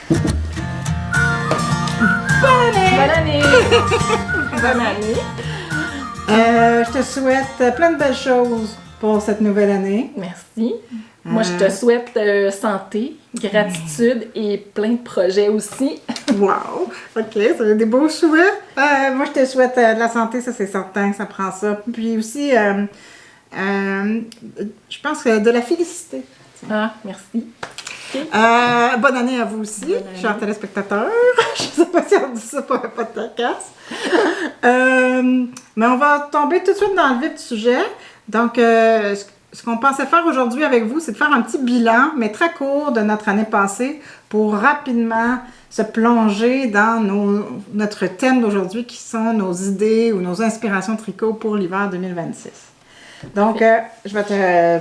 Bonne année! Bonne année! Je te souhaite plein de belles choses pour cette nouvelle année. Merci. Moi, je te souhaite santé, gratitude et plein de projets aussi. Wow! OK, c'est des beaux souhaits. Moi, je te souhaite de la santé, ça c'est certain, ça prend ça. Puis aussi, je pense que de la félicité. Ah, merci. Okay. Bonne année à vous aussi, chers téléspectateurs. Je ne sais pas si on dit ça pour un podcast. Mais on va tomber tout de suite dans le vif du sujet. Donc, ce qu'on pensait faire aujourd'hui avec vous, c'est de faire un petit bilan, mais très court, de notre année passée pour rapidement se plonger dans notre thème d'aujourd'hui qui sont nos idées ou nos inspirations tricot pour l'hiver 2026. Donc, je vais te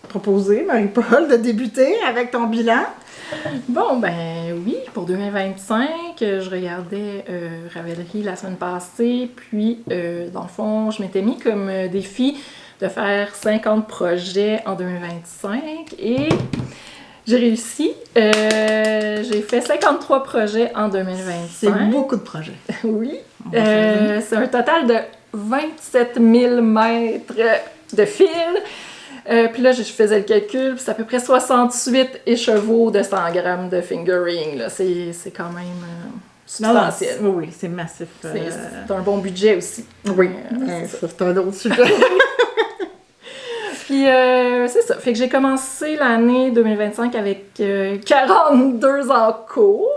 proposer, Marie-Paul, de débuter avec ton bilan. Bon, ben oui, pour 2025, je regardais Ravelry la semaine passée, puis dans le fond, je m'étais mis comme défi de faire 50 projets en 2025 et j'ai réussi. J'ai fait 53 projets en 2025. C'est beaucoup de projets. Oui. C'est un total de 27 000 mètres de fil. Puis là, je faisais le calcul, puis c'est à peu près 68 écheveaux de 100 grammes de fingering. Là. C'est quand même substantiel. Oui, c'est massif. C'est un bon budget aussi. Oui, c'est un autre sujet. Puis c'est ça. Fait que j'ai commencé l'année 2025 avec 42 en cours.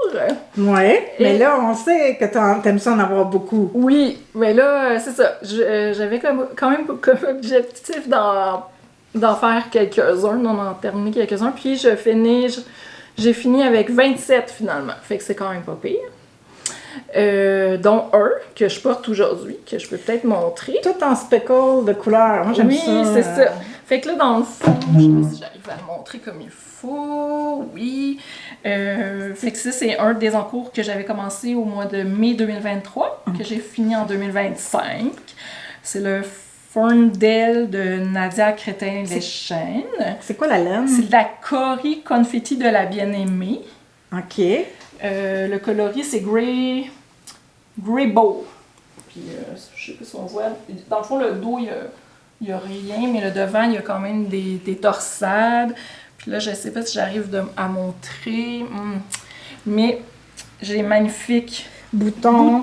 Oui, mais là, on sait que t'aimes ça en avoir beaucoup. Oui, mais là, c'est ça. J'avais quand même comme objectif d'en faire quelques-uns, d'en terminer quelques-uns. Puis j'ai fini avec 27 finalement. Fait que c'est quand même pas pire. Dont un que je porte aujourd'hui, que je peux peut-être montrer. Tout en speckle de couleur. Moi, j'aime ça. Oui, c'est ça. Fait que là, dans le fond, je sais pas si j'arrive à le montrer comme il faut. Oui. Fait que ça, c'est un des encours que j'avais commencé au mois de mai 2023, que j'ai fini en 2025. C'est le Ferndale de Nadia Crétin-Leschêne. C'est quoi la laine? C'est de la Cory Confetti de la Bien-Aimée. OK. Le coloris, c'est Grey Bow. Puis, je sais pas si on voit. Dans le fond, le dos, il y a rien, mais le devant, il y a quand même des torsades. Puis là, je sais pas si j'arrive à montrer. Mais j'ai magnifiques boutons.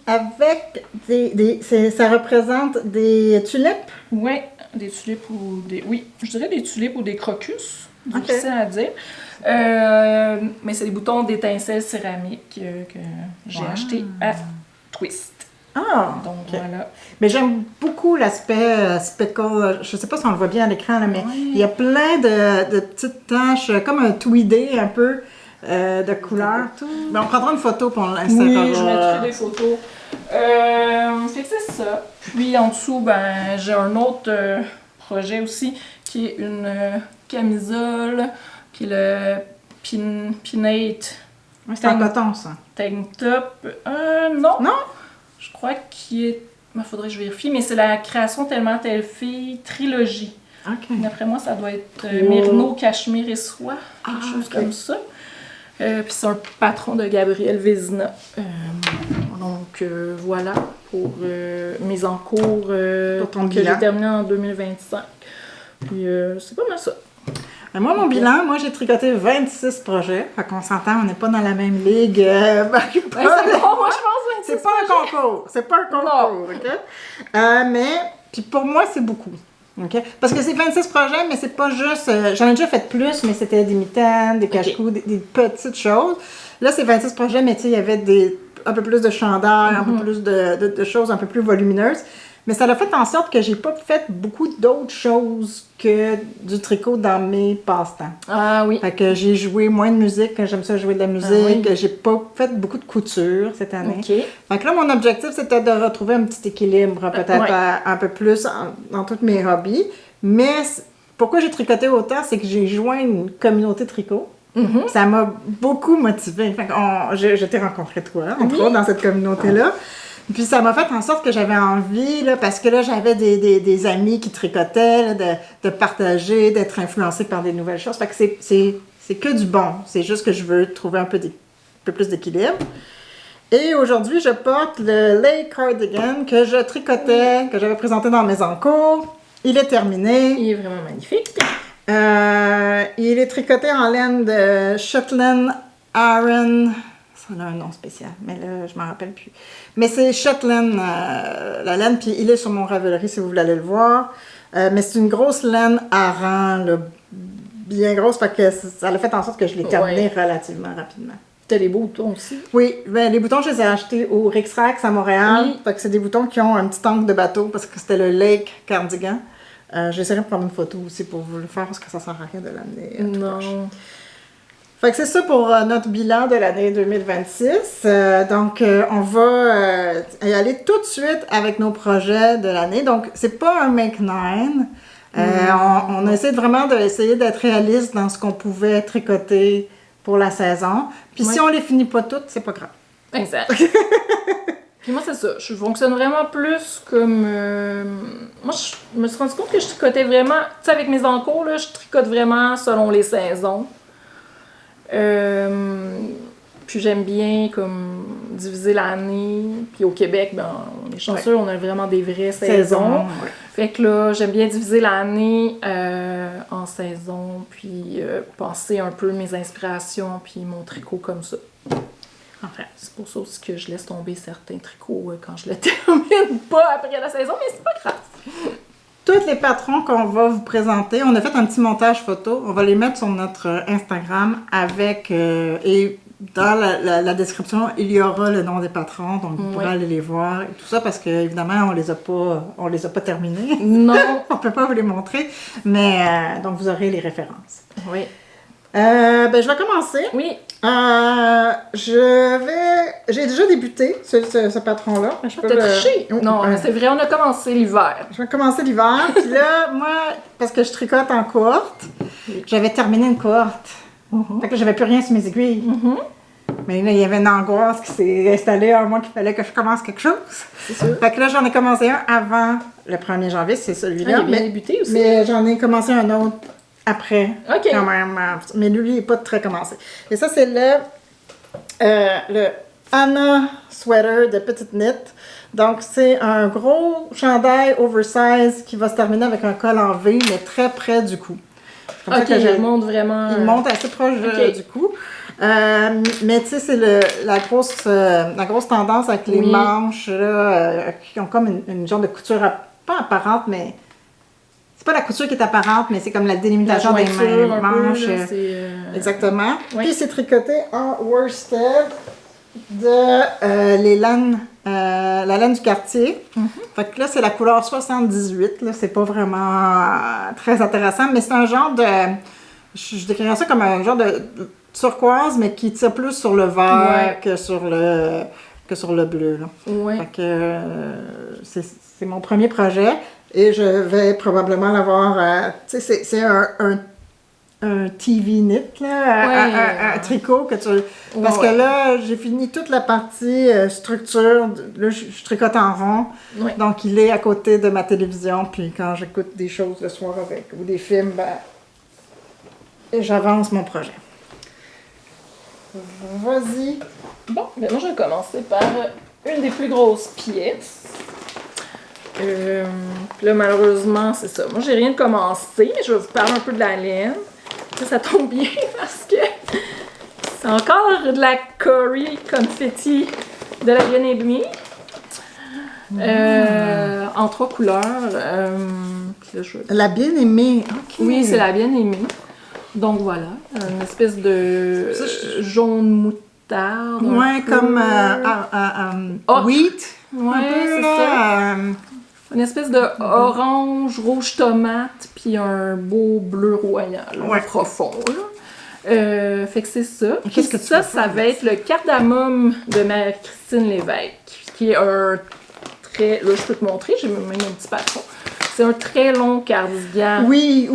Avec ça représente des tulipes? Oui, des tulipes ou des... Oui, je dirais des tulipes ou des crocus. Difficile à dire. Mais c'est des boutons d'étincelles céramiques que j'ai acheté à Twist. Ah! Donc voilà. Mais j'aime beaucoup l'aspect speckle. Je sais pas si on le voit bien à l'écran, là, mais il y a plein de petites taches, comme un tweedé un peu de couleur. Ben, on prendra une photo pour l'Instagram. Oui, je mettrai des photos. Fait que c'est ça. Puis en dessous, ben j'ai un autre projet aussi qui est une camisole, qui est le Pinate. Oui, c'est en coton, ça. Tank top. Non. Non? Je crois qu'il est... Il faudrait que je vérifie, mais c'est la création Tellement Telle Fille trilogie. OK. D'après moi, ça doit être Mérino, Cachemire et Soie. Quelque chose comme ça. Puis c'est un patron de Gabriel Vézina. Donc voilà pour mes encours que j'ai terminé en 2025. Puis c'est pas mal ça. Moi, mon bilan, j'ai tricoté 26 projets. Fait qu'on s'entend, on n'est pas dans la même ligue. C'est bon, moi je pense 26 c'est pas un concours. C'est pas un concours, OK? Mais, puis pour moi, c'est beaucoup. OK? Parce que c'est 26 projets, mais c'est pas juste... j'en ai déjà fait plus, mais c'était des mitaines, des cache-cou, des petites choses. Là, c'est 26 projets, mais tu sais, il y avait un peu plus de chandail, un peu plus de choses un peu plus volumineuses. Mais ça a fait en sorte que j'ai pas fait beaucoup d'autres choses que du tricot dans mes passe-temps. Ah oui. Fait que j'ai joué moins de musique, que j'aime ça jouer de la musique. Oui. J'ai pas fait beaucoup de couture cette année. OK. Fait que là, mon objectif, c'était de retrouver un petit équilibre, peut-être un peu plus dans tous mes hobbies. Mais pourquoi j'ai tricoté autant, c'est que j'ai joint une communauté tricot. Mm-hmm. Ça m'a beaucoup motivée. Fait que je t'ai rencontré toi, entre autres, dans cette communauté-là. Puis ça m'a fait en sorte que j'avais envie, là, parce que là, j'avais des amis qui tricotaient, là, de partager, d'être influencée par des nouvelles choses. Fait que c'est que du bon. C'est juste que je veux trouver un peu peu plus d'équilibre. Et aujourd'hui, je porte le Lake Cardigan que je tricotais, que j'avais présenté dans mes encours. Il est terminé. Il est vraiment magnifique. Il est tricoté en laine de Shetland Aran. Ça a un nom spécial, mais là, je m'en rappelle plus. Mais c'est Shetland, la laine, puis il est sur mon Ravelry si vous voulez aller le voir. Mais c'est une grosse laine Aran, là, bien grosse, parce que ça a fait en sorte que je l'ai terminé relativement rapidement. T'as des beaux boutons aussi. Oui, ben, les boutons, je les ai achetés au Rix Rax à Montréal. Oui. Fait que c'est des boutons qui ont un petit angle de bateau parce que c'était le Lake Cardigan. J'essaierai de prendre une photo aussi pour vous le faire parce que ça sert à rien de l'amener. Non. Fait que c'est ça pour notre bilan de l'année 2026. Donc, on va y aller tout de suite avec nos projets de l'année. Donc, c'est pas un Make 9. On a essayé vraiment d'être réaliste dans ce qu'on pouvait tricoter pour la saison. Puis si on les finit pas toutes, c'est pas grave. Exact. Puis moi, c'est ça. Je fonctionne vraiment plus comme... Moi, je me suis rendu compte que je tricotais vraiment... Tu sais, avec mes encours, là, je tricote vraiment selon les saisons. Puis j'aime bien comme diviser l'année. Puis au Québec, ben, on est chanceux, on a vraiment des vraies saisons. Ouais. Fait que là, j'aime bien diviser l'année en saisons, puis penser un peu mes inspirations, puis mon tricot comme ça. Enfin, c'est pour ça aussi que je laisse tomber certains tricots quand je le termine pas après la saison, mais c'est pas grave. Tous les patrons qu'on va vous présenter, on a fait un petit montage photo. On va les mettre sur notre Instagram avec... et dans la description, il y aura le nom des patrons, donc vous pourrez aller les voir et tout ça, parce que évidemment, on les a pas terminés. Non! On peut pas vous les montrer, mais donc vous aurez les références. Oui. Ben, je vais commencer. Oui. J'ai déjà débuté ce patron-là. T'as triché? Non, c'est vrai, on a commencé l'hiver. Je vais commencer l'hiver. Puis là, moi, parce que je tricote en cohorte, j'avais terminé une cohorte. Fait que là, j'avais plus rien sur mes aiguilles. Mais là, il y avait une angoisse qui s'est installée un mois qu'il fallait que je commence quelque chose. C'est sûr. Fait que là, j'en ai commencé un avant le 1er janvier, c'est celui-là. Il a bien débuté aussi. Mais j'en ai commencé un autre après, OK. quand même. Mais lui, il n'est pas très commencé. Et ça, c'est le Anna Sweater de Petite Knit. Donc, c'est un gros chandail oversize qui va se terminer avec un col en V, mais très près du cou. OK, il monte vraiment... Il monte assez proche du cou. Mais tu sais, c'est la grosse tendance avec les manches là, qui ont comme une genre de couture, pas apparente, mais... C'est pas la couture qui est apparente, mais c'est comme la délimitation des manches. Exactement. Oui. Puis c'est tricoté en worsted de la laine du quartier. Fait que là, c'est la couleur 78. Là, c'est pas vraiment très intéressant, mais c'est un genre de... Je décrirais ça comme un genre de turquoise, mais qui tire plus sur le vert que sur le bleu. Là. Ouais. Fait que c'est mon premier projet. Et je vais probablement l'avoir... tu sais, c'est un TV knit, là, un tricot que tu... Parce que là, j'ai fini toute la partie structure. Là, je tricote en rond. Ouais. Donc, il est à côté de ma télévision. Puis quand j'écoute des choses le soir avec, ou des films, ben, j'avance mon projet. Vas-y. Bon, ben moi, je vais commencer par une des plus grosses pièces. Là, malheureusement, c'est ça. Moi, j'ai rien commencé, mais je vais vous parler un peu de la laine. Ça tombe bien parce que c'est encore de la Cory Confetti de la Bien-Aimée. En 3 couleurs. Là, La Bien-Aimée, ok. Oui, c'est la Bien-Aimée. Donc voilà, une espèce de jaune moutarde. Ouais, comme wheat. Ouais, c'est ça. Une espèce de orange, rouge tomate, puis un beau bleu royal, profond. Là. Fait que c'est ça. Qu'est-ce que ça va être le cardamome de Marie-Christine Lévesque, qui est un très... Là, je peux te montrer, j'ai même un petit patron. C'est un très long cardigan. Oui.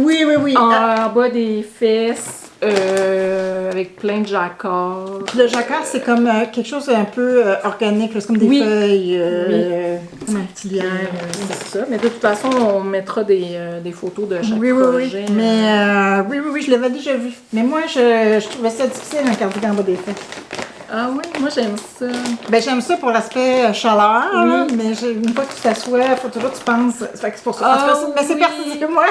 En bas des fesses. Avec plein de jacquard. Le jacquard, c'est comme quelque chose un peu organique, c'est comme des feuilles, comme un petit lierre. C'est ça, mais de toute façon, on mettra des photos de chaque projet. Oui. Mais oui, je l'avais déjà vu. Mais moi, je trouvais ça difficile, un cardigan en bas des fesses. Ah oui, moi j'aime ça. Ben, j'aime ça pour l'aspect chaleur, Oui. là, mais une fois que tu t'assois, il faut toujours que tu penses. Fait que c'est pour ça. En tout cas, mais c'est oui. personnel, moi.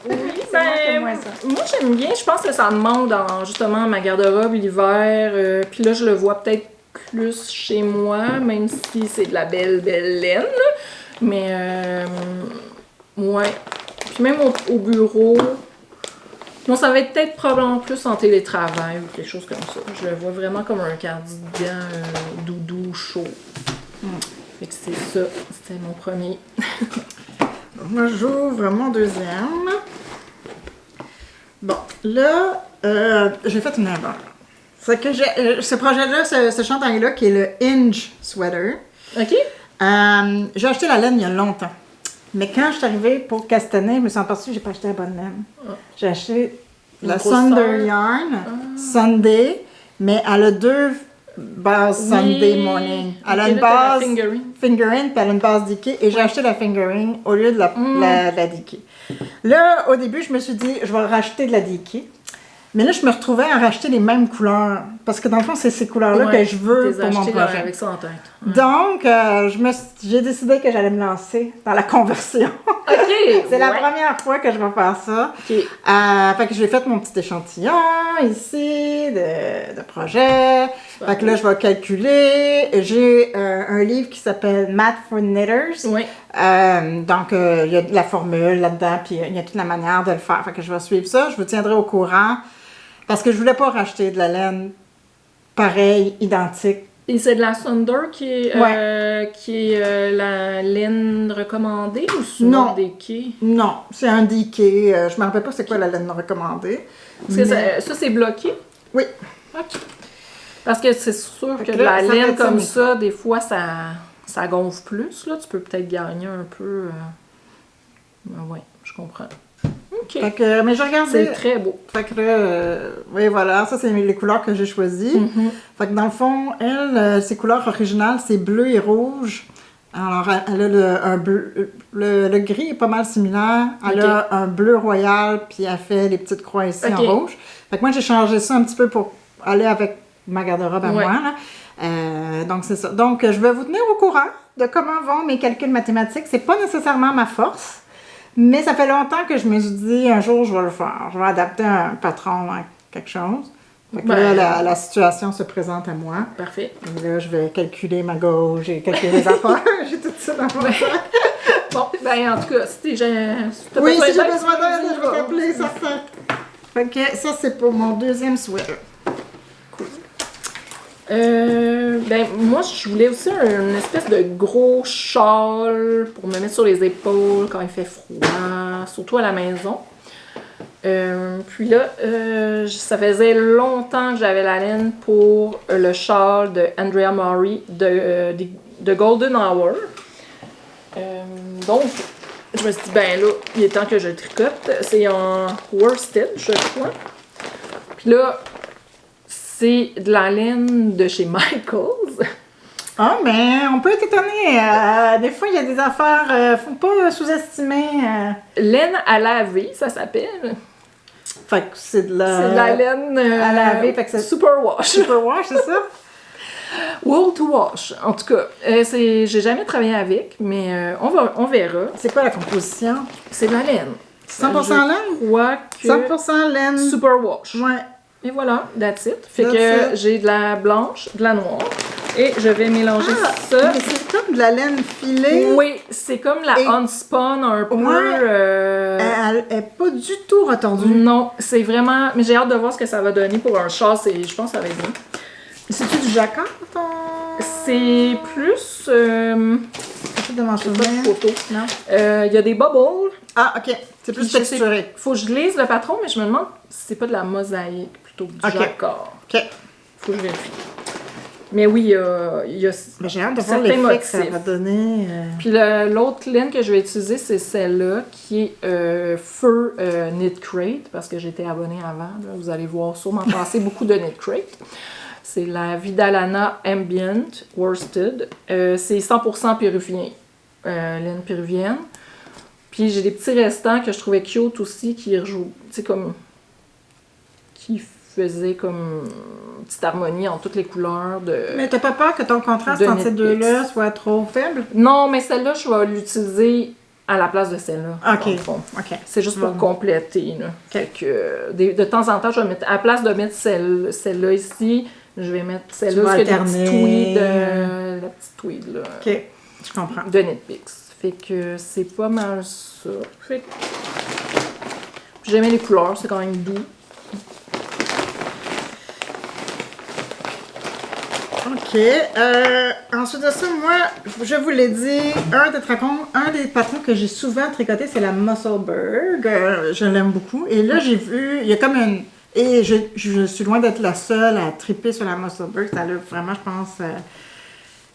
Oui, C'est moi qui aime moins ça. moi j'aime bien. Je pense que ça me manque dans justement ma garde-robe l'hiver. Puis là, je le vois peut-être plus chez moi, même si c'est de la belle laine. Là. Mais ouais. Puis même au bureau. Non, ça va être peut-être probablement plus en télétravail ou quelque chose comme ça. Je le vois vraiment comme un cardigan doudou chaud. Fait que c'est ça. C'était mon premier. Moi, j'ouvre mon deuxième. Bon, là, j'ai fait une erreur. C'est que ce projet-là, ce chandail-là, qui est le Hinge Sweater, OK? j'ai acheté la laine il y a longtemps. Mais quand je suis arrivée pour castaner, je me suis aperçue que j'ai pas acheté la bonne laine. J'ai acheté la Une Thunder grosseur. Yarn Sunday, mais elle a deux bases Sunday Morning. Elle a Ok, une là, t'as la base fingering. fingering, puis elle a une base Dicky, et j'ai acheté la fingering au lieu de la Dicky. Là, au début, je me suis dit, je vais racheter de la Dicky. Mais là, je me retrouvais à racheter les mêmes couleurs. Parce que dans le fond, c'est ces couleurs-là que je veux t'es pour mon acheté, projet. avec ça en tête. Donc, j'ai décidé que j'allais me lancer dans la conversion. OK! C'est la première fois que je vais faire ça. OK. Fait que j'ai fait mon petit échantillon ici de projet. Fait que là, je vais calculer. J'ai un livre qui s'appelle Math for Knitters. Oui. Donc, il y a de la formule là-dedans, puis il y a toute la manière de le faire. Fait que je vais suivre ça. Je vous tiendrai au courant. Parce que je voulais pas racheter de la laine pareille, identique. Et c'est de la Thunder qui est, la laine recommandée ou souvent Non. des quais? Non, c'est un diquet. Je me rappelle pas c'est quoi la laine recommandée. Parce que ça, c'est bloqué? Oui. OK. Parce que c'est sûr que que de là, la ça laine fait ça, comme mais- ça, des fois, ça gonfle plus. Là. Tu peux peut-être gagner un peu. Oui, je comprends. OK. Fait que, mais j'ai regardé. C'est très beau. Fait que là, oui, voilà, ça c'est les couleurs que j'ai choisies. Fait que dans le fond, elle, ses couleurs originales, c'est bleu et rouge. Alors, elle a un bleu, le gris est pas mal similaire. Elle a un bleu royal, puis elle fait les petites croix ici en rouge. Fait que moi, j'ai changé ça un petit peu pour aller avec ma garde-robe à moi. Là. Donc, c'est ça. Donc, je vais vous tenir au courant de comment vont mes calculs mathématiques. C'est pas nécessairement ma force. Mais ça fait longtemps que je me suis dit, un jour, je vais le faire. Je vais adapter un patron à quelque chose. Fait que là, la situation se présente à moi. Parfait. Et là, je vais calculer ma gauche, j'ai calculé mes affaires, j'ai tout ça dans mon sac. Bon, ben en tout cas, si t'as Oui, besoin si j'ai d'aide, besoin d'aide, tu je vais t'appeler, certain. Fait que ça, c'est pour mon deuxième sweater. Ben, moi, je voulais aussi une espèce de gros châle pour me mettre sur les épaules quand il fait froid, surtout à la maison. Puis là, ça faisait longtemps que j'avais la laine pour le châle de Andrea Maury de Golden Hour. Donc, je me suis dit, ben là, il est temps que je le tricote. C'est en worsted, je crois. Puis là, c'est de la laine de chez Michaels. Ah, mais on peut être étonné. Des fois, il y a des affaires, faut pas sous-estimer. Laine à laver, ça s'appelle. Fait que c'est de la... C'est de la laine à laver, fait que c'est... Superwash. Superwash, c'est ça? Wool to wash. En tout cas, j'ai jamais travaillé avec, mais on verra. C'est quoi la composition? C'est de la laine. 100% laine? Je crois que 100% laine. Superwash. Ouais. Et voilà, that's it. Fait That's que it. j'ai de la blanche, de la noire, et je vais mélanger ça. Mais c'est comme de la laine filée. Oui, c'est comme la Et- unspun un peu. Ouais. Elle est pas du tout retordue. Non, c'est vraiment. Mais j'ai hâte de voir ce que ça va donner pour un char. Je pense que ça va être bien. C'est-tu du jacquard, ton... C'est plus. J'ai de m'en Pas de souvenir. photo. Non? Il y a des bubbles. Ah, OK. C'est plus Puis je sais- texturé. Faut que je lise le patron, mais je me demande si c'est pas de la mosaïque plutôt que du Ok. jacquard. OK. Faut que je vérifie. Mais oui, il y a Mais j'ai hâte de voir certains l'effet que ça motifs. va donner. Puis l'autre laine que je vais utiliser, c'est celle-là, qui est Fur Knit Crate, parce que j'étais abonnée avant. Là, vous allez voir sûrement passer beaucoup de Knit Crate. C'est la Vidalana Ambient Worsted. C'est 100% péruvien, laine péruvienne. Puis j'ai des petits restants que je trouvais cute aussi, qui rejouent, tu sais, comme... qui faisais comme une petite harmonie en toutes les couleurs de... Mais t'as pas peur que ton contraste entre ces deux-là soit trop faible? Non, mais celle-là, je vais l'utiliser à la place de celle-là. OK. Dans le fond. OK. C'est juste pour compléter, là. Fait que, de temps en temps, je vais mettre, à la place de mettre celle-là ici, je vais mettre celle-là, parce qu'il y a des petits tweeds, la petite tweed, là. OK, je comprends. De Netflix. Fait que c'est pas mal ça. Fait que... J'aimais les couleurs, c'est quand même doux. OK. Ensuite de ça, moi, je vous l'ai dit, un des patrons que j'ai souvent tricoté, c'est la Musselburgh. Je l'aime beaucoup. Et là, j'ai vu, il y a comme une... Et je suis loin d'être la seule à triper sur la Musselburgh. Ça a vraiment, je pense...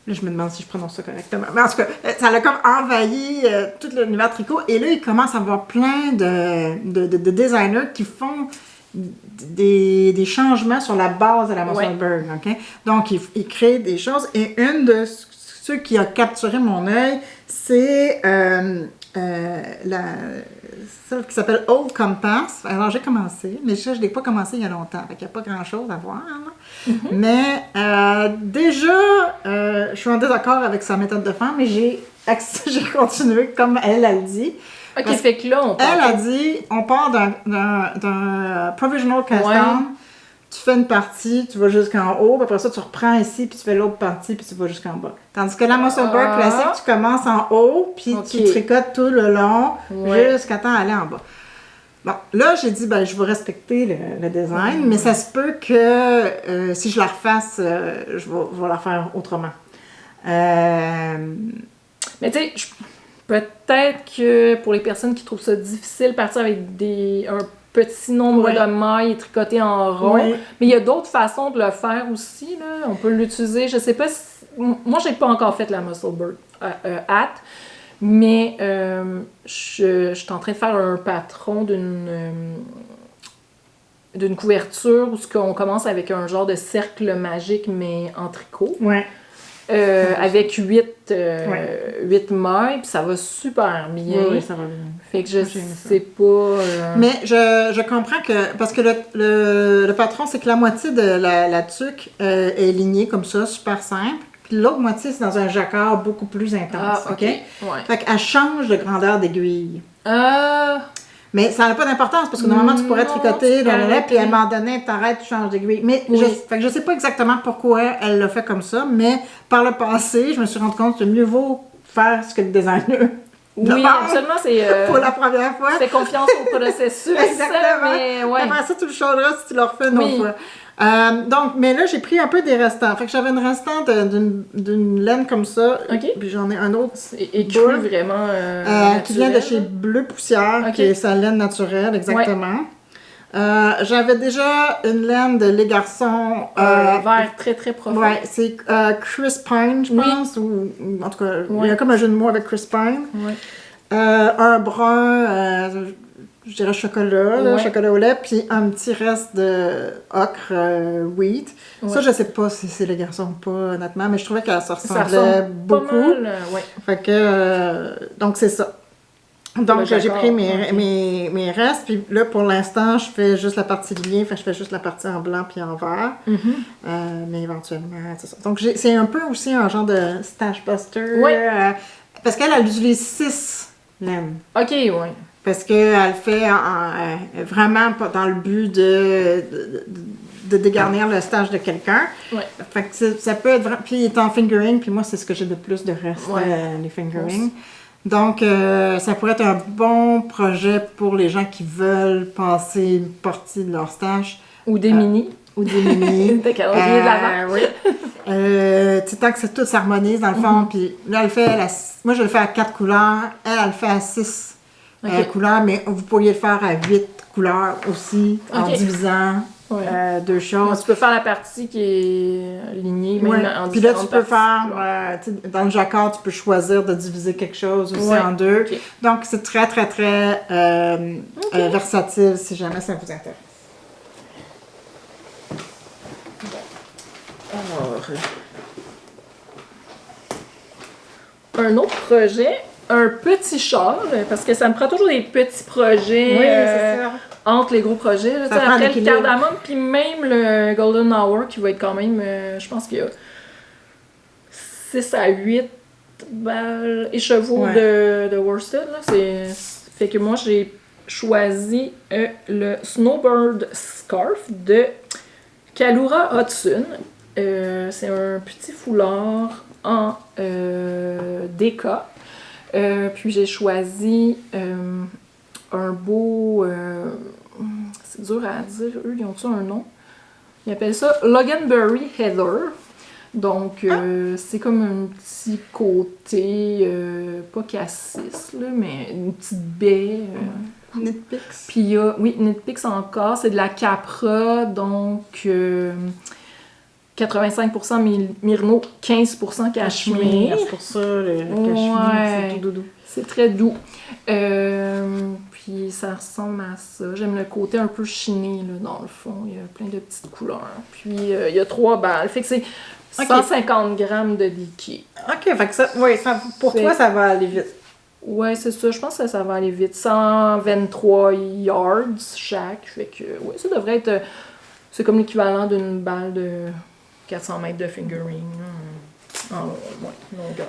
Là, je me demande si je prononce ça correctement. Mais en tout cas, ça a comme envahi tout l'univers tricot. Et là, il commence à avoir plein de designers qui font des changements sur la base de la Musselburgh. Okay? Donc, ils créent des choses. Et une de ceux qui a capturé mon œil, c'est celle qui s'appelle Old Compass. Alors, j'ai commencé, mais ça, je ne l'ai pas commencé il y a longtemps. Il n'y a pas grand-chose à voir. Mais déjà, je suis en désaccord avec sa méthode de faire, mais j'ai continué comme elle dit. OK, fait que là, elle a dit, on part d'un provisional cast-on, tu fais une partie, tu vas jusqu'en haut, puis après ça, tu reprends ici, puis tu fais l'autre partie, puis tu vas jusqu'en bas. Tandis que la Musselburgh classique, tu commences en haut, puis tu tricotes tout le long, jusqu'à temps d'aller en bas. Bon, là, j'ai dit, ben, je vais respecter le design, mais ça se peut que si je la refasse, je vais la faire autrement. Mais tu sais, peut-être que pour les personnes qui trouvent ça difficile, partir avec un petit nombre de mailles et tricoter en rond. Oui. Mais il y a d'autres façons de le faire aussi, là. On peut l'utiliser, je sais pas si... Moi, j'ai pas encore fait la Musselburgh hat, mais je suis en train de faire un patron d'une couverture où on commence avec un genre de cercle magique, mais en tricot. Ouais. Avec 8 mailles, puis ça va super bien. Oui, ça va bien. Fait que je sais pas... Mais je comprends que... Parce que le patron, c'est que la moitié de la tuque est lignée comme ça, super simple. Puis l'autre moitié, c'est dans un jacquard beaucoup plus intense. OK? Ouais. Fait qu'elle change de grandeur d'aiguille. Mais ça n'a pas d'importance parce que normalement, tu pourrais tricoter dans le lait, puis à un moment donné, t'arrêtes, tu changes d'aiguille. Mais fait que je sais pas exactement pourquoi elle l'a fait comme ça, mais par le passé, je me suis rendu compte que mieux vaut faire ce que le designer. Oui, absolument, c'est... pour la première fois. Fais confiance au processus. Exactement. Mais ouais. Après ça, tu le changeras si tu le refais une autre fois. Donc, mais là, j'ai pris un peu des restants. Fait que j'avais une restante d'une laine comme ça. Okay. Puis j'en ai un autre. Écrit vraiment qui vient de chez Bleu Poussière, qui est sa laine naturelle, exactement. J'avais déjà une laine de Les Garçons. Vert très très profond. Ouais, c'est Chris Pine, je pense. Ou en tout cas, il y a comme un jeu de mots avec Chris Pine. Un brun. Je dirais chocolat au lait, puis un petit reste de ocre wheat. Ça, je sais pas si c'est Les Garçons ou pas, honnêtement, mais je trouvais qu'elle se ressemblait beaucoup. Pas mal, Fait que, donc c'est ça. Donc, j'ai pris mes restes, puis là, pour l'instant, je fais juste la partie lignée, je fais juste la partie en blanc puis en vert. Mais éventuellement, c'est ça. Donc, c'est un peu aussi un genre de stash buster. Parce qu'elle utilise 6 laines. OK, oui. Parce qu'elle fait vraiment dans le but de dégarnir le stage de quelqu'un. Fait que ça peut être vraiment... Puis il est en fingering, puis moi, c'est ce que j'ai de plus de reste, les fingering. Donc, ça pourrait être un bon projet pour les gens qui veulent passer une partie de leur stage. Ou des mini. Ou des mini. Des calendriers de l'avant. Tu sais, tant que tout s'harmonise, dans le fond. Puis là, moi, je le fais à 4 couleurs. Elle le fait à 6 couleurs, mais vous pourriez le faire à 8 couleurs aussi, en divisant deux choses. Tu peux faire la partie qui est lignée, même en puis là, tu peux faire, dans le jacquard, tu peux choisir de diviser quelque chose aussi en deux. Donc, c'est très, très, très versatile si jamais ça vous intéresse. Alors, un autre projet, un petit char, parce que ça me prend toujours des petits projets. Oui, c'est ça. entre les gros projets. Là, Ça prend après le l'équilibre. cardamome, puis même le Golden Hour, qui va être quand même, je pense qu'il y a 6 à 8 balles écheveaux de worsted. Là. Fait que moi, j'ai choisi le Snowbird Scarf de Kalura Hudson. C'est un petit foulard en déca. Puis j'ai choisi un beau... c'est dur à dire. Eux, ils ont-tu un nom? Ils appellent ça Loganberry Heather. Donc, c'est comme un petit côté, pas cassis, là, mais une petite baie. Knitpicks. Puis il y a, oui, Knitpicks encore, c'est de la Capra, donc 85% Myrno, 15% cachemire. C'est pour ça, le cachemire, c'est tout doudou. C'est très doux. Puis ça ressemble à ça. J'aime le côté un peu chiné, là, dans le fond. Il y a plein de petites couleurs. Puis il y a 3 balles. Fait que c'est 150 grammes de liquide. OK, fait que ça, oui, pour toi, ça va aller vite. Ouais, c'est ça. Je pense que ça va aller vite. 123 yards chaque. Fait que, ouais, ça devrait être... c'est comme l'équivalent d'une balle de 400 mètres de fingering. Longueur.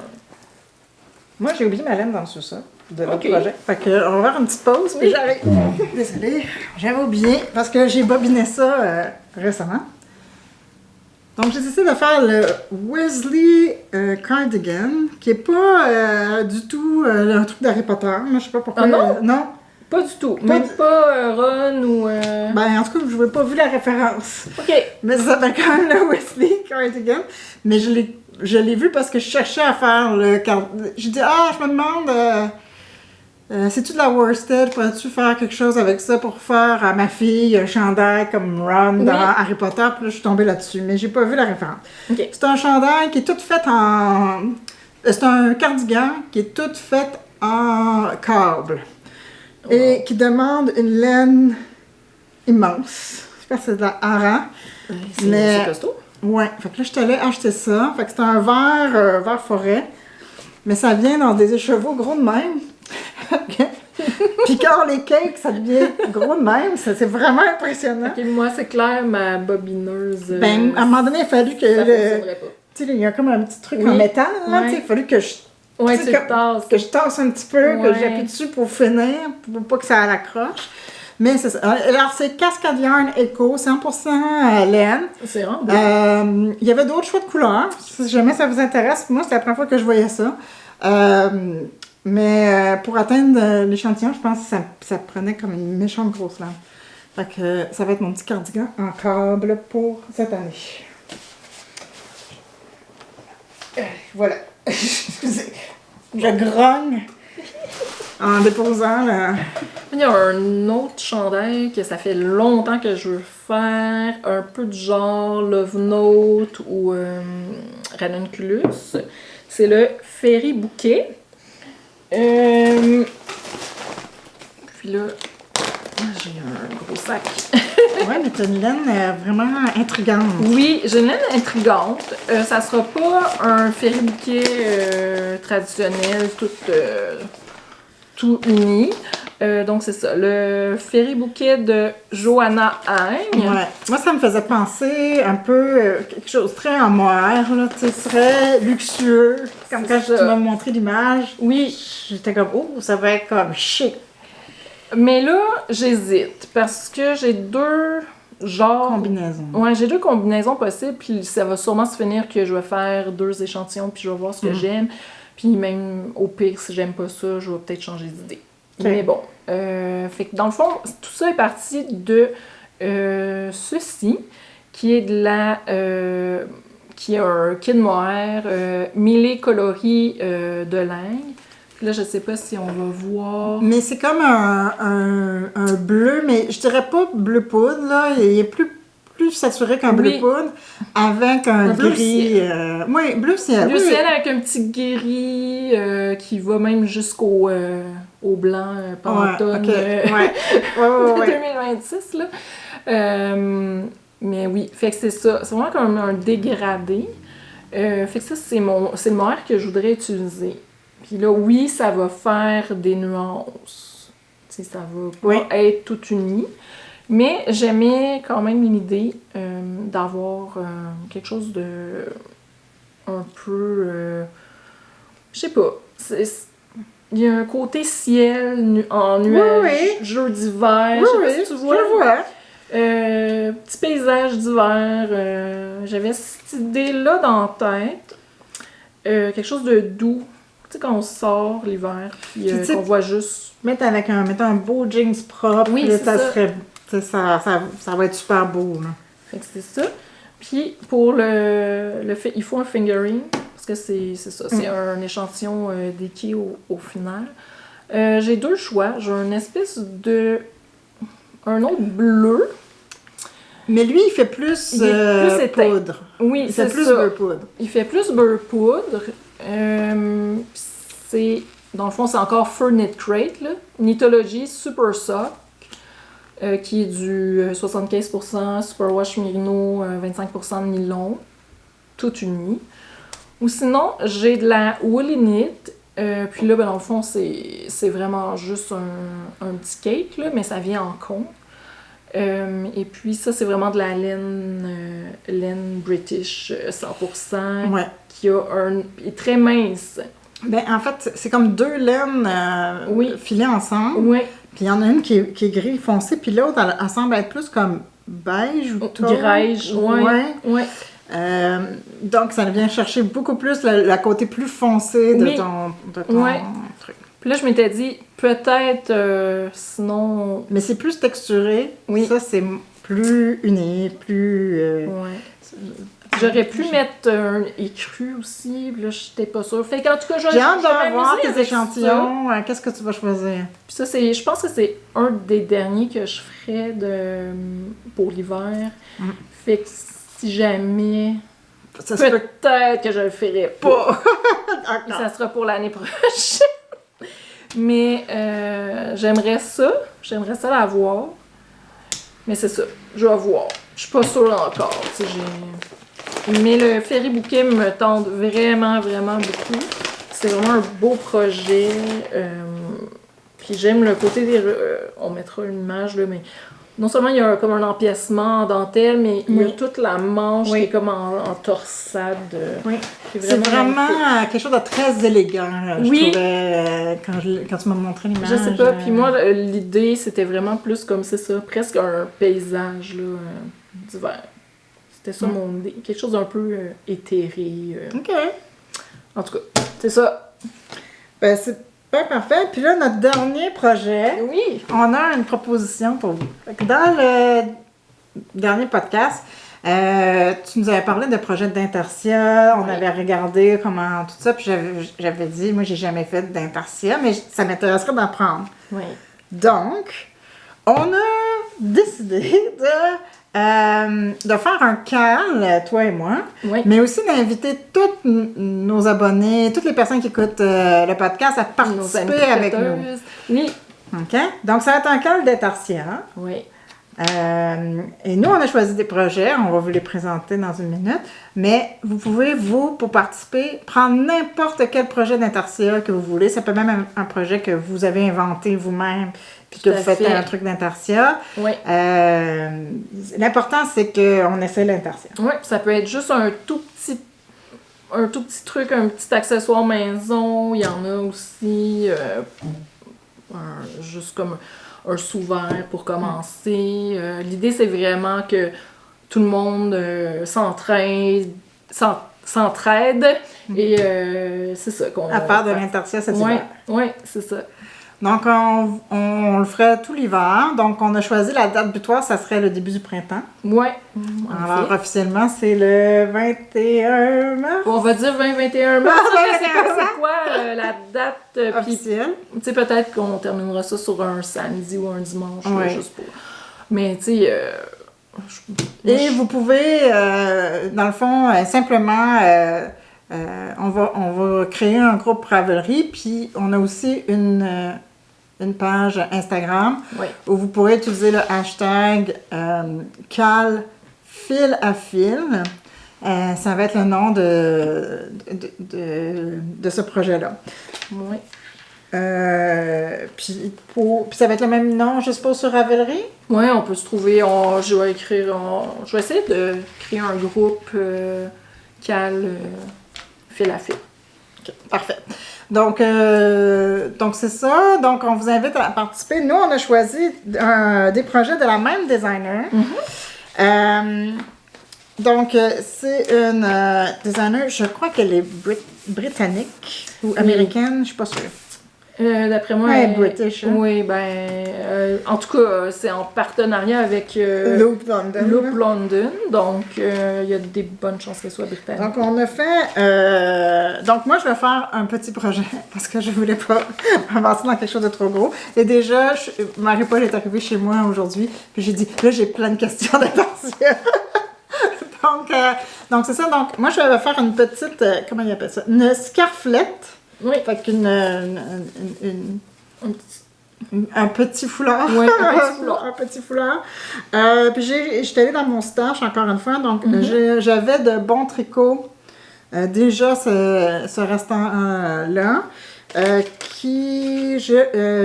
Moi, j'ai oublié ma laine dans le sous-sol de l'autre Ok. projet. Fait que, on va faire une petite pause, puis j'arrive. Désolée, j'avais oublié, parce que j'ai bobiné ça récemment. Donc, j'ai décidé de faire le Weasley Cardigan, qui est pas du tout un truc d'Harry Potter. Moi, je sais pas pourquoi. Ah non? Non. Pas du tout. Mais- Même pas Ron ou... Ben, en tout cas, je n'avais pas vu la référence. OK. Mais ça s'appelle quand même le Weasley Cardigan. Mais je l'ai vu parce que je cherchais à faire le cardigan. J'ai dit, je me demande, c'est-tu de la worsted? Pourrais-tu faire quelque chose avec ça pour faire à ma fille un chandail comme Ron dans Oui. Harry Potter? Puis là, je suis tombée là-dessus. Mais j'ai pas vu la référence. OK. C'est un chandail qui est tout fait en... C'est un cardigan qui est tout fait en câble. Et qui demande une laine immense. Je pense que c'est de la Aran. C'est costaud. Ouais, fait que là, je suis allée acheter ça. Fait que c'est un vert forêt. Mais ça vient dans des écheveaux gros de même. Ok. Puis quand on les cake, ça devient gros de même. C'est vraiment impressionnant. OK, moi, c'est clair, ma bobineuse... Ben, à un moment donné, il a fallu que... ça fonctionnerait pas. Tu sais, il y a comme un petit truc Oui. en métal, là. Ouais. Tu sais, il a fallu que je... Ouais, tu tu sais, le tasses. que je tasse un petit peu, que Ouais. j'appuie dessus pour finir, pour pas que ça l'accroche. Mais c'est ça. Alors, c'est Cascade Yarn Eco, 100% laine. C'est vraiment beau. Il y avait d'autres choix de couleurs, si jamais ça vous intéresse. Moi, c'est la première fois que je voyais ça. Mais pour atteindre l'échantillon, je pense que ça prenait comme une méchante grosse lame. Fait que ça va être mon petit cardigan en câble pour cette année. Voilà. Je grogne en déposant la... Il y a un autre chandail que ça fait longtemps que je veux faire, un peu du genre Love Note ou Ranunculus. C'est le Fairy Bouquet. Puis là, j'ai un gros sac. Ouais, mais t'as une laine vraiment intrigante. Oui, j'ai une laine intrigante. Ça sera pas un Fairy Bouquet traditionnel, tout uni. Donc c'est ça, le Fairy Bouquet de Johanna Hein. Ouais. Moi, ça me faisait penser un peu quelque chose de très en moire, là. Tu sais, très luxueux. Comme quand C'est tu ça. m'as montré l'image, Oui, j'étais comme, oh, ça va être comme chic. mais là, j'hésite parce que j'ai 2 genres. Combinaison. Ouais, j'ai 2 combinaisons possibles, puis ça va sûrement se finir que je vais faire 2 échantillons, puis je vais voir ce que j'aime. Puis même, au pire, si j'aime pas ça, je vais peut-être changer d'idée. Ok. Mais bon, fait que dans le fond, tout ça est parti de ceci, qui est de la... qui est un kit mohair millé coloris de linge. Puis là, je sais pas si on va voir... Mais c'est comme un bleu, mais je dirais pas bleu poudre, là. Il est plus saturé qu'un bleu Oui. poudre, avec un Un bleu gris... oui, bleu ciel. Bleu oui. ciel avec un petit gris qui va même jusqu'au au blanc Pantone Ouais, ok. Ouais. 2026, là. Mais oui, fait que c'est ça. C'est vraiment comme un dégradé. Fait que ça, c'est le mohair que je voudrais utiliser. Puis là, oui, ça va faire des nuances. sais, ça va pas être tout uni. Mais j'aimais quand même l'idée d'avoir quelque chose de un peu... je sais pas. Il y a un côté ciel en nuage, jeu d'hiver. Oui, je sais pas si tu vois. Je le vois. Petit paysage d'hiver. J'avais cette idée-là dans la tête. Quelque chose de doux. Tu sais, quand on sort l'hiver, puis qu'on voit juste... Mettons un beau jeans propre, oui, là, c'est ça ça. serait... Ça va être super beau, là. Fait que c'est ça. Puis pour il faut un fingering, parce que c'est ça, c'est un échantillon d'équille au final. J'ai deux choix. J'ai une espèce de... un autre bleu. Mais lui, il fait plus, poudre. Oui, c'est plus ça. beurre poudre. Il fait plus beurre poudre. C'est... Dans le fond, c'est encore Fur Knit Crate, là. Knitology Super Sock, qui est du 75% Superwash Merino, 25% de nylon, tout uni. Ou sinon, j'ai de la Woolly Knit, puis là, ben, dans le fond, c'est vraiment juste un petit cake, là, mais ça vient en cône. Et puis ça, c'est vraiment de la laine British 100%, qui est très mince. Ben, en fait, c'est comme deux laines filées ensemble. Oui. Puis il y en a une qui est gris foncé, puis l'autre, elle semble être plus comme beige ou taupe. Grège, oui. Donc, ça vient chercher beaucoup plus le côté plus foncé de ton truc. Puis là, je m'étais dit, peut-être, sinon... Mais c'est plus texturé. Oui. Ça, c'est plus uni, plus... J'aurais pu mettre un écru aussi, puis là, j'étais pas sûre. Fait qu'en tout cas, j'ai hâte de voir tes échantillons. Qu'est-ce que tu vas choisir? Puis ça, je pense que c'est un des derniers que je ferais pour l'hiver. Fait que si jamais... peut-être que je le ferais pas. Et ça sera pour l'année prochaine. Mais j'aimerais ça l'avoir. Mais c'est ça, je vais voir. Je suis pas sûre encore. Mais le Fairy Bouquet me tente vraiment, vraiment beaucoup. C'est vraiment un beau projet. Puis j'aime le côté des... on mettra une image, là, mais... Non seulement il y a comme un empiècement en dentelle, mais il y a toute la manche qui est comme en torsade. Oui. C'est vraiment quelque chose de très élégant, je trouvais, quand tu m'as montré l'image. Je sais pas, puis moi, l'idée, c'était vraiment plus comme c'est ça, presque un paysage là, d'hiver. C'était ça mon idée. Quelque chose d'un peu éthéré. OK. En tout cas, c'est ça. Ben, c'est bien parfait. Puis là, notre dernier projet, on a une proposition pour vous. Dans le dernier podcast, tu nous avais parlé de projet d'intersia. On avait regardé comment tout ça. Puis j'avais dit, moi, j'ai jamais fait d'intersia, mais ça m'intéresserait d'apprendre. Oui. Donc, on a décidé de faire un call, toi et moi, mais aussi d'inviter tous nos abonnés, toutes les personnes qui écoutent le podcast à participer avec nous. Oui. OK? Donc, ça va être un call d'intersia. Oui. Et nous, on a choisi des projets, on va vous les présenter dans une minute, mais vous pouvez, pour participer, prendre n'importe quel projet d'intersia que vous voulez. Ça peut même être un projet que vous avez inventé vous-même, puis que vous faites un truc d'intersia. Oui. L'important, c'est qu'on essaie l'intersia. Oui, ça peut être juste un tout petit truc, un petit accessoire maison. Il y en a aussi juste comme un sous-verre pour commencer. L'idée, c'est vraiment que tout le monde s'entraide et c'est ça qu'on... À faire de l'intersia cet hiver. Oui, c'est ça. Donc, on le ferait tout l'hiver. Donc, on a choisi la date butoir, ça serait le début du printemps. Oui. Alors, officiellement, c'est le 21 mars. On va dire 20-21 mars. Je sais pas c'est quoi la date officielle. Tu sais, peut-être qu'on terminera ça sur un samedi ou un dimanche, juste pour... Mais, tu sais... Et vous pouvez, dans le fond, simplement... on va créer un groupe Ravelry, puis on a aussi une page Instagram où vous pourrez utiliser le hashtag Cal fil à fil. Ça va être le nom de ce projet-là. Oui. Puis ça va être le même nom, je suppose, sur Ravelry? Ouais, on peut se trouver. Je vais essayer de créer un groupe Cal fil à fil. OK, parfait. Donc c'est ça. Donc, on vous invite à participer. Nous, on a choisi des projets de la même designer. Donc, c'est une designer, je crois qu'elle est britannique ou américaine, je suis pas sûre. D'après moi, elle est British. Hein? Oui, en tout cas, c'est en partenariat avec Loop London. Loop London, donc il y a des bonnes chances qu'elle soit britannique. Donc, on a fait... donc, moi, je vais faire un petit projet parce que je voulais pas avancer dans quelque chose de trop gros. Et déjà, Marie-Paul est arrivée chez moi aujourd'hui, puis j'ai dit, là, j'ai plein de questions d'attention. Donc, c'est ça. Donc, moi, je vais faire une petite... comment il appelle ça? Une scarflette. Oui. Fait un petit foulard. Oui, un petit foulard. Un petit foulard. Puis j'étais allée dans mon stash, encore une fois. Donc, j'avais de bons tricots. Déjà, ce restant-là.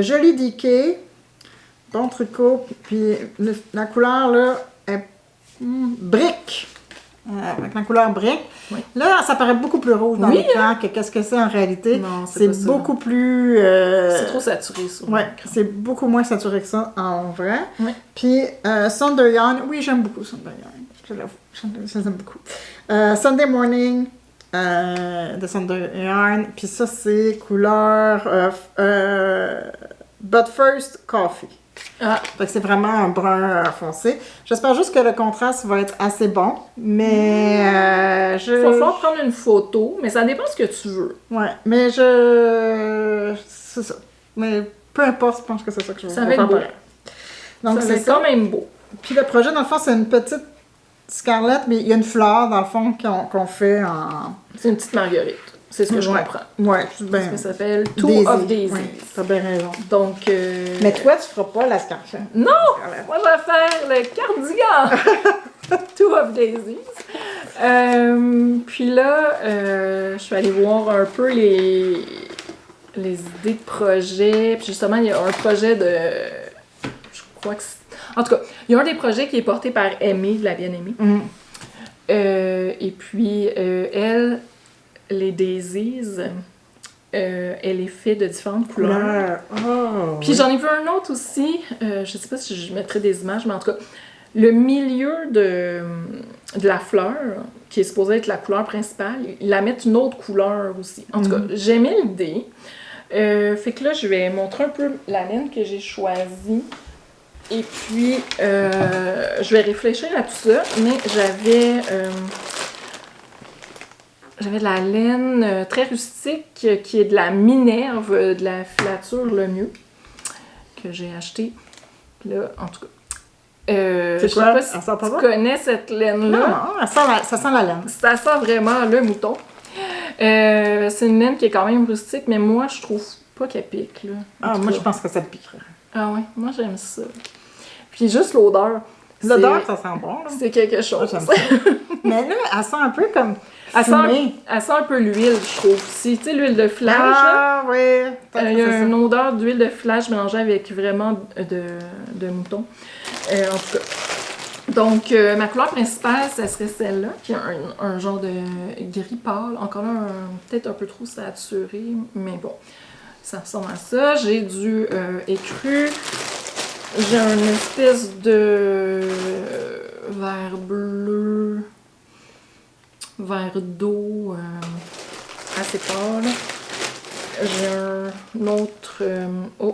Joli diqué. Bon tricot. Puis la couleur, là, est brique. Avec la couleur brique. Oui. Là, ça paraît beaucoup plus rouge dans l'écran que qu'est-ce que c'est en réalité. Non, c'est beaucoup plus... c'est trop saturé, ça. Oui, c'est beaucoup moins saturé que ça, en vrai. Oui. Puis, Sunday Yarn, oui, j'aime beaucoup Sunday Yarn. Je l'avoue, je l'aime beaucoup. Sunday Morning, de Sunday Yarn. Puis ça, c'est couleur... But First Coffee. Ah. Fait que c'est vraiment un brun foncé. J'espère juste que le contraste va être assez bon, mais Il va falloir prendre une photo, mais ça dépend de ce que tu veux. Ouais, mais c'est ça. Mais peu importe, je pense que c'est ça que je veux faire. Ça va être beau. Donc, c'est quand même beau. Puis le projet, dans le fond, c'est une petite scarlette, mais il y a une fleur, dans le fond, qu'on fait en... C'est une petite marguerite. C'est ce que je comprends. Ouais, ben, ça s'appelle Two of Daisies. Ouais, t'as bien raison. Donc, mais toi, tu feras pas la scarlette. Non! Moi, je vais faire le cardigan! Two of Daisies. Puis là, je suis allée voir un peu les idées de projet. Puis justement, il y a un projet de... Je crois que c'est... En tout cas, il y a un des projets qui est porté par Aimée, de la bien-aimée. Et puis, elle... Les daisies, elle est faite de différentes couleurs. Oh, puis j'en ai vu un autre aussi, je sais pas si je mettrai des images, mais en tout cas, le milieu de la fleur, qui est supposée être la couleur principale, ils la mettent une autre couleur aussi. En tout cas, j'aimais l'idée. Fait que là, je vais montrer un peu la laine que j'ai choisie. Et puis, je vais réfléchir à tout ça, mais j'avais de la laine très rustique qui est de la Minerve, de la filature Le Mieux, que j'ai acheté. Là, en tout cas. Je sais pas si tu connais cette laine-là. Non, ça sent la laine. Ça sent vraiment le mouton. C'est une laine qui est quand même rustique, mais moi, je trouve pas qu'elle pique. Là, moi, je pense que ça te piquerait. Ah ouais, moi, j'aime ça. Puis juste l'odeur. L'odeur, ça sent bon. Là. C'est quelque chose. Mais là, elle sent un peu comme elle sent un peu l'huile, je trouve aussi. Tu sais, l'huile de filage. Ah, oui. Il y a une odeur d'huile de filage mélangée avec vraiment de mouton. En tout cas. Donc, ma couleur principale, ça serait celle-là, qui a un genre de gris pâle. Encore là, peut-être un peu trop saturé, mais bon. Ça ressemble à ça. J'ai du écru. J'ai une espèce de vert bleu, vert d'eau assez pâle. J'ai un autre,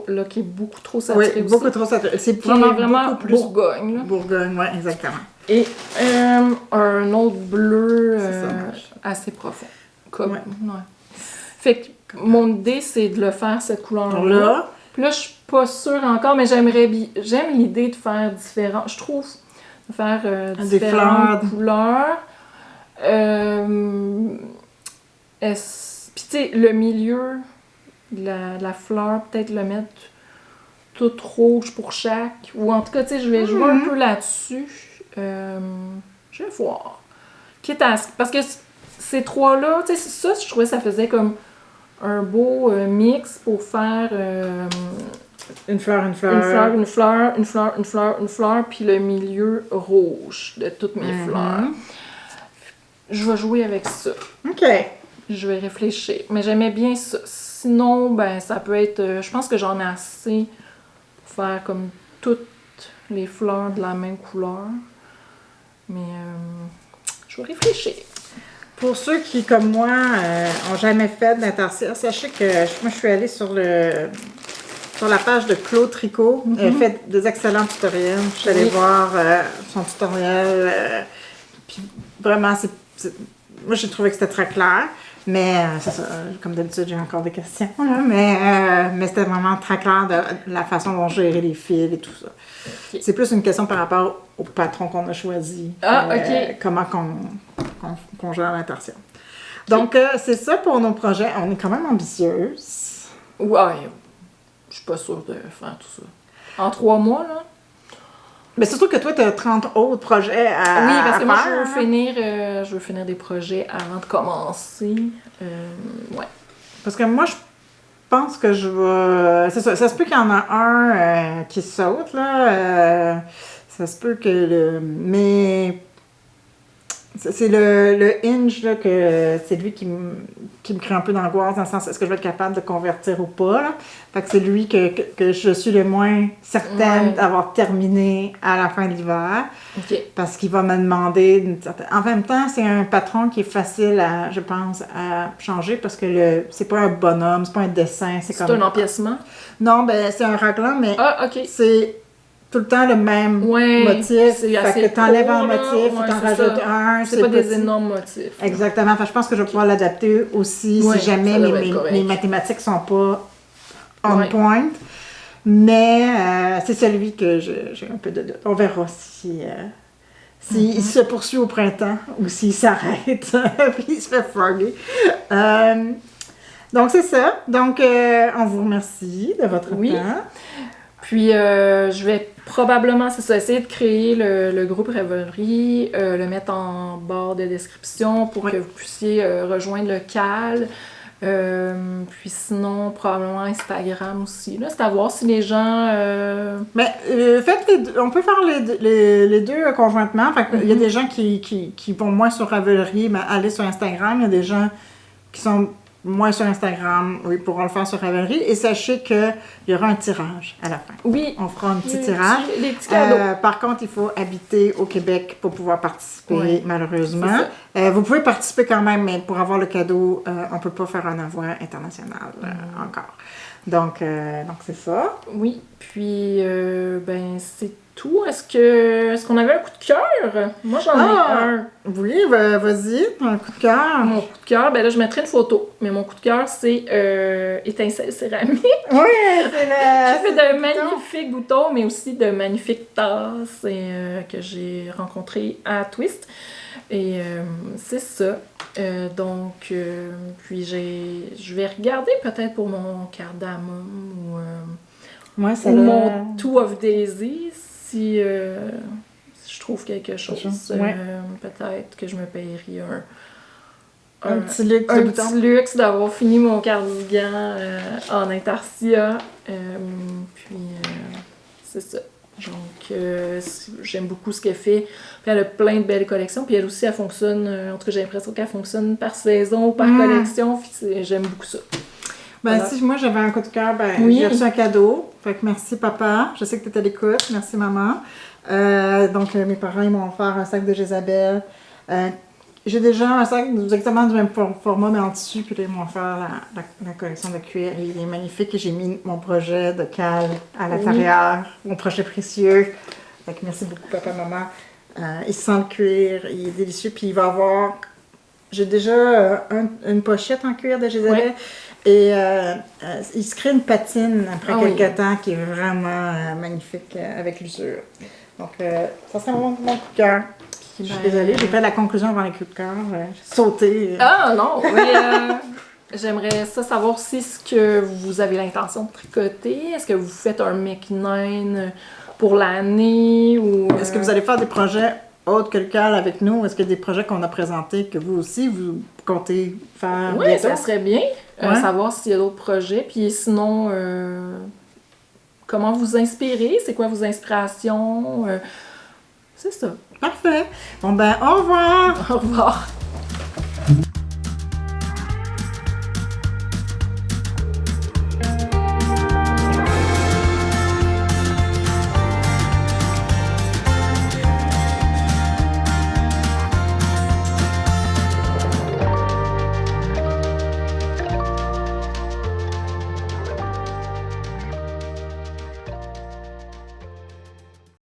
là, qui est beaucoup trop saturé. Oui, beaucoup trop saturé. C'est vraiment beaucoup plus Bourgogne. Là. Bourgogne, oui, exactement. Et un autre bleu assez profond. Ouais. Fait que mon idée, c'est de le faire cette couleur-là. Puis là, je suis pas sûre encore, mais j'aime l'idée de faire différents. Je trouve de faire différentes couleurs. Puis tu sais, le milieu de la fleur, peut-être le mettre tout rouge pour chaque. Ou en tout cas, tu sais, je vais jouer un peu là-dessus. Je vais voir. Quitte à... Parce que ces trois-là, tu sais, ça, je trouvais que ça faisait comme un beau mix pour faire une fleur, une fleur, puis le milieu rouge de toutes mes fleurs. Je vais jouer avec ça. OK. Je vais réfléchir. Mais j'aimais bien ça. Sinon, ben ça peut être... je pense que j'en ai assez pour faire comme toutes les fleurs de la même couleur. Mais je vais réfléchir. Pour ceux qui, comme moi, ont jamais fait d'intarsia, sachez que moi, je suis allée sur la page de Claude Tricot. Elle fait des excellents tutoriels. Je suis allée voir son tutoriel. Puis vraiment, moi, j'ai trouvé que c'était très clair. Mais c'est ça, comme d'habitude, j'ai encore des questions. Là, mais c'était vraiment très clair de la façon dont gérer les fils et tout ça. Okay. C'est plus une question par rapport au patron qu'on a choisi. Comment qu'on gère l'intarsia. Donc, c'est ça pour nos projets. On est quand même ambitieuses. Ouais, je suis pas sûre de faire tout ça. En 3 mois, là? Mais surtout que toi, tu as 30 autres projets à faire. Oui, parce que moi, je veux finir des projets avant de commencer. Ouais. Parce que moi, je pense que je vais... C'est ça se peut qu'il y en a un qui saute, là. Ça se peut que mais... C'est le hinge, là, que c'est lui qui me crée un peu d'angoisse, dans le sens, est-ce que je vais être capable de convertir ou pas, là? Fait que c'est lui que je suis le moins certaine d'avoir terminé à la fin de l'hiver. Okay. Parce qu'il va me demander En même temps, c'est un patron qui est facile à, je pense, à changer, parce que c'est pas un bonhomme, c'est pas un dessin, c'est comme... C'est un empiècement? Non, ben c'est un raglan, mais OK. C'est tout le temps le même motif. Fait que t'enlèves un motif, tu t'en rajoutes un. C'est pas des énormes motifs. Exactement. Fait que je pense que je vais pouvoir l'adapter aussi si jamais mes mathématiques sont pas on point. Mais c'est celui que j'ai un peu de doute. On verra s'il se poursuit au printemps ou s'il s'arrête puis il se fait frogger. Donc c'est ça. Donc on vous remercie de votre temps. Puis, je vais probablement, essayer de créer le groupe Rêverie, le mettre en barre de description pour que vous puissiez rejoindre le CAL. Puis sinon, probablement Instagram aussi. Là, c'est à voir si les gens... Mais faites on peut faire les deux conjointement. Fait que, il y a des gens qui vont moins sur Ravelry, mais aller sur Instagram. Il y a des gens qui sont moins sur Instagram, pourront le faire sur Ravelry. Et sachez qu'il y aura un tirage à la fin. Oui. On fera un petit tirage. Les petits cadeaux. Par contre, il faut habiter au Québec pour pouvoir participer, malheureusement. Vous pouvez participer quand même, mais pour avoir le cadeau, on ne peut pas faire un envoi international encore. Donc c'est ça. Oui. Puis, c'est tout. Est-ce qu'on avait un coup de cœur? Moi, j'en ai un. Oui, vas-y, un coup de cœur. Mon coup de cœur, là, je mettrai une photo. Mais mon coup de cœur, c'est Étincelle Céramique. Oui, c'est Qui fait de magnifiques boutons, mais aussi de magnifiques tasses que j'ai rencontrées à Twist. Et c'est ça. Puis je vais regarder peut-être pour mon cardamome ou mon Two of Daisy si je trouve quelque chose. Peut-être que je me payerai un petit luxe d'avoir fini mon cardigan en intarsia. Puis c'est ça. Donc, j'aime beaucoup ce qu'elle fait. Puis elle a plein de belles collections. Puis elle aussi, elle fonctionne, en tout cas, j'ai l'impression qu'elle fonctionne par saison, par collection. Puis j'aime beaucoup ça. Voilà. Si moi j'avais un coup de cœur, j'ai reçu un cadeau. Fait que merci papa. Je sais que tu étais à l'écoute. Merci maman. Donc, mes parents, ils m'ont offert un sac de Jézabel. J'ai déjà un sac exactement du même format, mais en tissu, puis là, ils m'ont offert la collection de cuir. Et il est magnifique et j'ai mis mon projet de cale à l'intérieur, mon projet précieux. Fait que merci beaucoup, papa, maman. Il sent le cuir, il est délicieux, puis il va avoir... J'ai déjà une pochette en cuir de Jézabel. Et il se crée une patine après quelques temps qui est vraiment magnifique avec l'usure. Donc, ça serait mon coup de cœur. Je suis désolée, j'ai fait la conclusion avant les coups de cœur. J'ai sauté. Ah non, mais j'aimerais savoir aussi ce que vous avez l'intention de tricoter. Est-ce que vous faites un make-9 pour l'année ou... Est-ce que vous allez faire des projets autre que le CAL avec nous? Est-ce qu'il y a des projets qu'on a présentés que vous aussi, vous comptez faire Oui, bientôt? ça serait bien. Ouais. Savoir s'il y a d'autres projets. Puis sinon, comment vous inspirez? C'est quoi vos inspirations? C'est ça. Parfait. Bon, ben, au revoir! Au revoir.